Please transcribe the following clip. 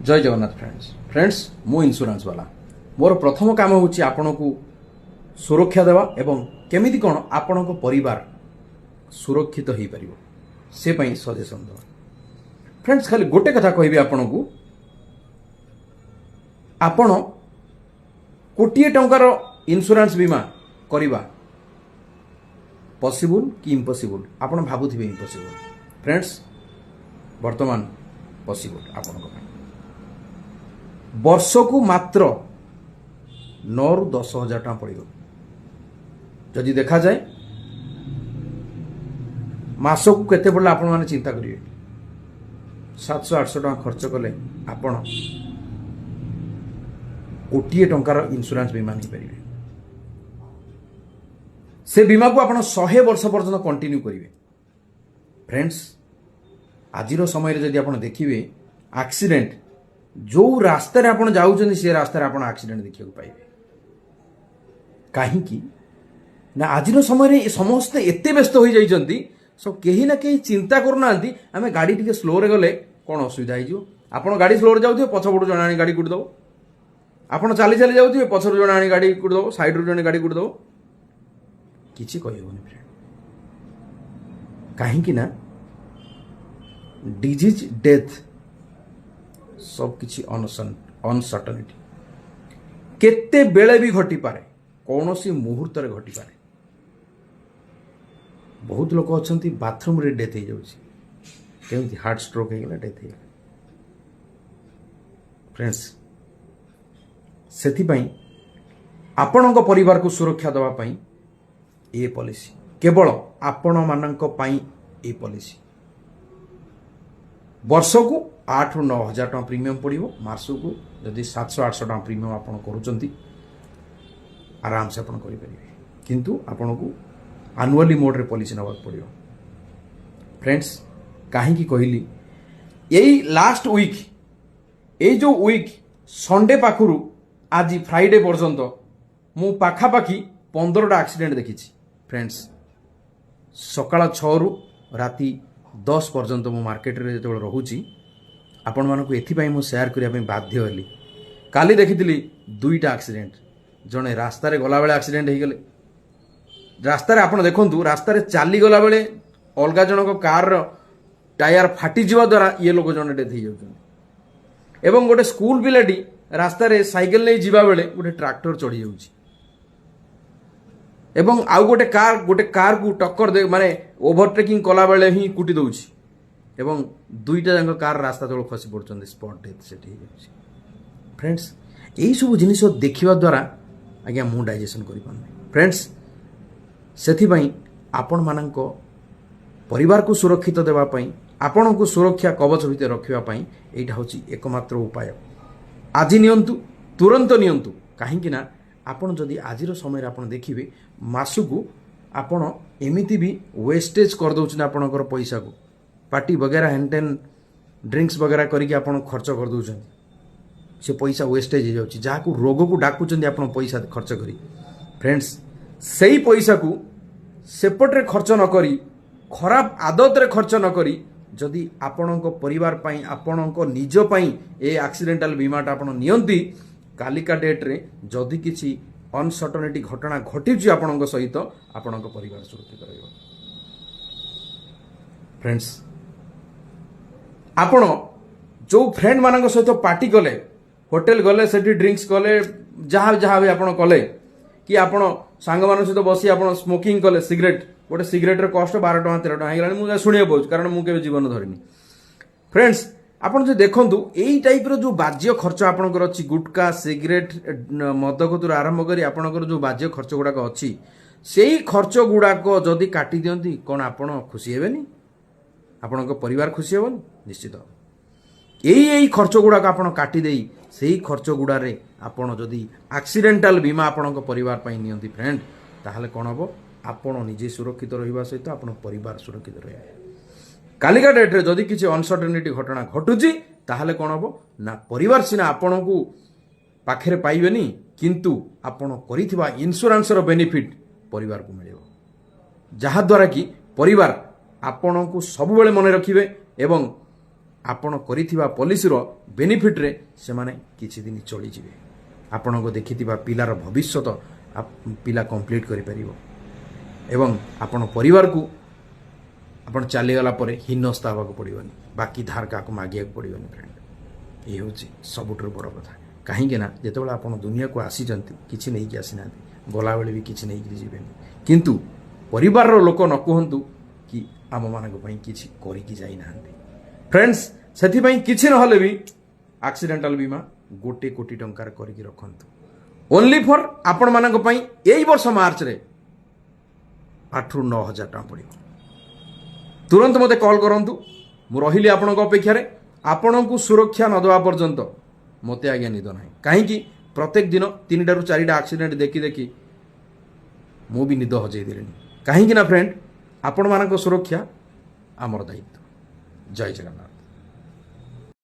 जय जगन्नाथ फ्रेंड्स मु इंश्योरेंस वाला मोर प्रथम काम होची आपनकु सुरक्षा देवा एवं केमिति कोन आपनको परिवार सुरक्षित हो पारिबो से पई सजेशन देवा। फ्रेंड्स खाली गोटे कथा कहबी आपनकु आपण कोटिए टंकार इंश्योरेंस बीमा करिबा पॉसिबल कि इम्पॉसिबल आपण भाबुथिबे इम्पॉसिबल। फ्रेंड्स वर्तमान पॉसिबल आपनको वर्ष को मात्र 9 ରୁ 10 हजार टका पड़ो। जदि देखा जाए मास को केते पड़ला आपण माने चिंता करिवे 700-800 टका खर्च कले आपण कोटिए टंकार इंश्योरेंस बीमा नहीं पारिबे। से बीमा को आपण 100 वर्ष पर्यंत कंटिन्यू करिवे। फ्रेंड्स आजिर समय जदि आपण देखिवे एक्सीडेंट जो रास्ता रे आपण जाउछन से रास्ता रे आपण एक्सीडेंट देखियो पाइबे। काहे ना आजिर समय रे समस्त एते व्यस्त हो जाइछंती सब केही ना केही चिंता करूनांती आमे गाड़ी टिके स्लो रे गले कोन असुविधा हो जिवो। आपण गाड़ी स्लो रे जाउथिबे पछपटु जण आनी गाड़ी कुटी दबो। आपण चाली चाली जाउथिबे पछरु जण आनी गाड़ी कुटी दबो साइड रु जण गाड़ी कुटी दबो किछि कहि होनी। फ्रेंड काहे ना डिजीज डेथ सब किछि अनसर्टनिटी केते बेले भी घटी पारे कौन सी मुहूर्त रे घटी पारे। बहुत लोक अछंती बाथरूम रे डेथ हो जाउछि केमति हार्ट स्ट्रोक हो गेला डेथ हो गेला। फ्रेंड्स सेथि पई आपणक परिवार को सुरक्षा देवा पई ए पॉलिसी केवल आपण मानक पई ए पॉलिसी वर्ष को 8 ରୁ 9 हजार टका प्रीमियम पड़ो। मास को जदि 700-800 टका प्रीमियम आपन करूचंती आराम से आपन करि परिबे किंतु आपन को एनुअली मोड रे पॉलिसी नवा पड़ो। फ्रेंड्स काहे की कहली एई लास्ट वीक ए जो वीक संडे पाखरु आज फ्राइडे पर्यंत मु पाखा पाखी 15 टा एक्सीडेंट देखिछि। फ्रेंड्स सकाळ 6 रु राती 10 पर्यंत मु मार्केट रे जेतबेले रहुछि आपण मानक एथिपाई मु शेयर करिया पे बाध्य होली। काली देखिथिली 2टा एक्सीडेंट जने रास्ता रे गला बेले एक्सीडेंट हे गेले। रास्ता रे आपण देखंतु रास्ता रे चाली गला बेले अलगा जनक कार रो टायर फाटी जीवा द्वारा ये लोक जने डेथ हे जाउछन एवं गोटे स्कूल पिलाटी रास्ता रे साइकिल नै जीवा बेले गोटे ट्रैक्टर चढ़ी जाउछि एवं आउ गोटे कार को टक्कर दे माने ओवरटेकिंग कला बेले ही कुटी दउछि एवं 2टा जंग कार रास्ता तल खसी पड़छन स्पॉट डेथ सेठी हो जाउछि। फ्रेंड्स एई सब जिनिस देखिबा द्वारा आज्ञा मु डाइजेशन करि पानी। फ्रेंड्स सेथि पई आपण मानक परिवार को सुरक्षित देवा पई आपण को सुरक्षा कवच भितर रखिबा पई एटा होछि एकमात्र उपाय। आज नियंतु तुरंत नियंतु काहे ना आपण जदि आजिर समय रे आपण देखिबे मासुकु आपण एमिति भी वेस्टेज कर दउछन आपणकर पैसा को पार्टी वगैरह हेनटेन ड्रिंक्स वगैरह करके आपण खर्च कर दउछन से पैसा वेस्टेज हो जाउछि जहा को रोग को डाकुचंदी आपण पैसा खर्च करी। फ्रेंड्स सेही पैसा को सेपट रे खर्च न करी खराब आदत रे खर्च न करी जदि आपणक परिवार पई आपणक निज पई ए एक्सीडेंटल बीमाटा आपण नियंती कालिका डेट रे जदि किछि अनसर्टनिटी घटना घटिछि आपणक सहित आपणक परिवार सुरक्षित रहइबो। फ्रेंड्स आपण जो फ्रेंड मानक सहित पार्टी कले होटल गले सेठी ड्रिंक्स कले जहाँ भी आपण कले कि आपण सांग मान सहित बसी आपण स्मोकिंग कले सिगरेट गोटे सिगरेट रे कॉस्ट 12 टका 13 टका हेगलानी मु सुनिया पाउछ कारण मु केबे जीवन धरिनी। फ्रेंड्स आपण जो देखंतु एई टाइप रो जो बाज्य खर्च आपणकर अछि गुटका सिगरेट मद कतुर आरंभ करी आपणकर जो बाज्य खर्च गुडाक अछि सेही खर्च गुडाक जदि काटी दियंती कोन आपण खुशी हेबेनी आपणक परिवार खुशी हेबनी निश्चित। एई खर्च गुडाक आपण काटी देई सेही खर्च गुडारे आपण जदि एक्सीडेंटल बीमा आपणक परिवार पई नियंती फ्रेंड ताहाले कोन हबो आपण निजे सुरक्षित रहिबा सहित आपण परिवार सुरक्षित रहबे। कालिका डेट रे जदि किछि अनसर्टेनिटी घटना घटुची ताहाले कोन हबो ना परिवार सिना आपणकू पाखरे पाइबेनी किंतु आपण करिथिबा इंश्योरेंस रो बेनिफिट परिवार को मिलिबो जहा द्वारा कि परिवार आपण को सब बेले मन रखिबे एवं ଆପଣ କରିଥିବା ପଲିସିର ବେନିଫିଟ୍ରେ ସେମାନେ କିଛି ଦିନ ଚଳିଯିବେ। ଆପଣଙ୍କ ଦେଖିଥିବା ପିଲାର ଭବିଷ୍ୟତ ପିଲା କମ୍ପ୍ଲିଟ୍ କରିପାରିବ ଏବଂ ଆପଣ ପରିବାରକୁ ଆପଣ ଚାଲିଗଲା ପରେ ହୀନସ୍ତା ହେବାକୁ ପଡ଼ିବନି, ବାକି ଧାର କାହାକୁ ମାଗିବାକୁ ପଡ଼ିବନି ଫ୍ରେଣ୍ଡ। ଏ ହେଉଛି ସବୁଠାରୁ ବଡ଼ କଥା। କାହିଁକି ନା ଯେତେବେଳେ ଆପଣ ଦୁନିଆକୁ ଆସିଛନ୍ତି କିଛି ନେଇକି ଆସିନାହାନ୍ତି, ଗଲାବେଳେ ବି କିଛି ନେଇକି ଯିବେନି। କିନ୍ତୁ ପରିବାରର ଲୋକ ନ କୁହନ୍ତୁ କି ଆମମାନଙ୍କ ପାଇଁ କିଛି କରିକି ଯାଇନାହାନ୍ତି। ଫ୍ରେଣ୍ଡସ୍, ସେଥିପାଇଁ କିଛି ନହେଲେ ବି ଆକ୍ସିଡେଣ୍ଟାଲ ବୀମା 1 କୋଟି ଟଙ୍କାର କରିକି ରଖନ୍ତୁ। ଓନ୍ଲି ଫର୍ ଆପଣମାନଙ୍କ ପାଇଁ ଏଇ ବର୍ଷ ମାର୍ଚ୍ଚରେ 8ରୁ 9,000 ଟଙ୍କା ପଡ଼ିବ। ତୁରନ୍ତ ମୋତେ କଲ୍ କରନ୍ତୁ। ମୁଁ ରହିଲି ଆପଣଙ୍କ ଅପେକ୍ଷାରେ। ଆପଣଙ୍କୁ ସୁରକ୍ଷା ନ ଦେବା ପର୍ଯ୍ୟନ୍ତ ମୋତେ ଆଜ୍ଞା ନିଦ ନାହିଁ। କାହିଁକି ପ୍ରତ୍ୟେକ ଦିନ 3ଟାରୁ 4ଟା ଆକ୍ସିଡେଣ୍ଟ ଦେଖି ଦେଖି ମୁଁ ବି ନିଦ ହଜେଇ ଦେଲିଣି। କାହିଁକି ନା ଫ୍ରେଣ୍ଡ, ଆପଣମାନଙ୍କ ସୁରକ୍ଷା ଆମର ଦାୟିତ୍ୱ। ଜୟ ଜଗନ୍ନାଥ।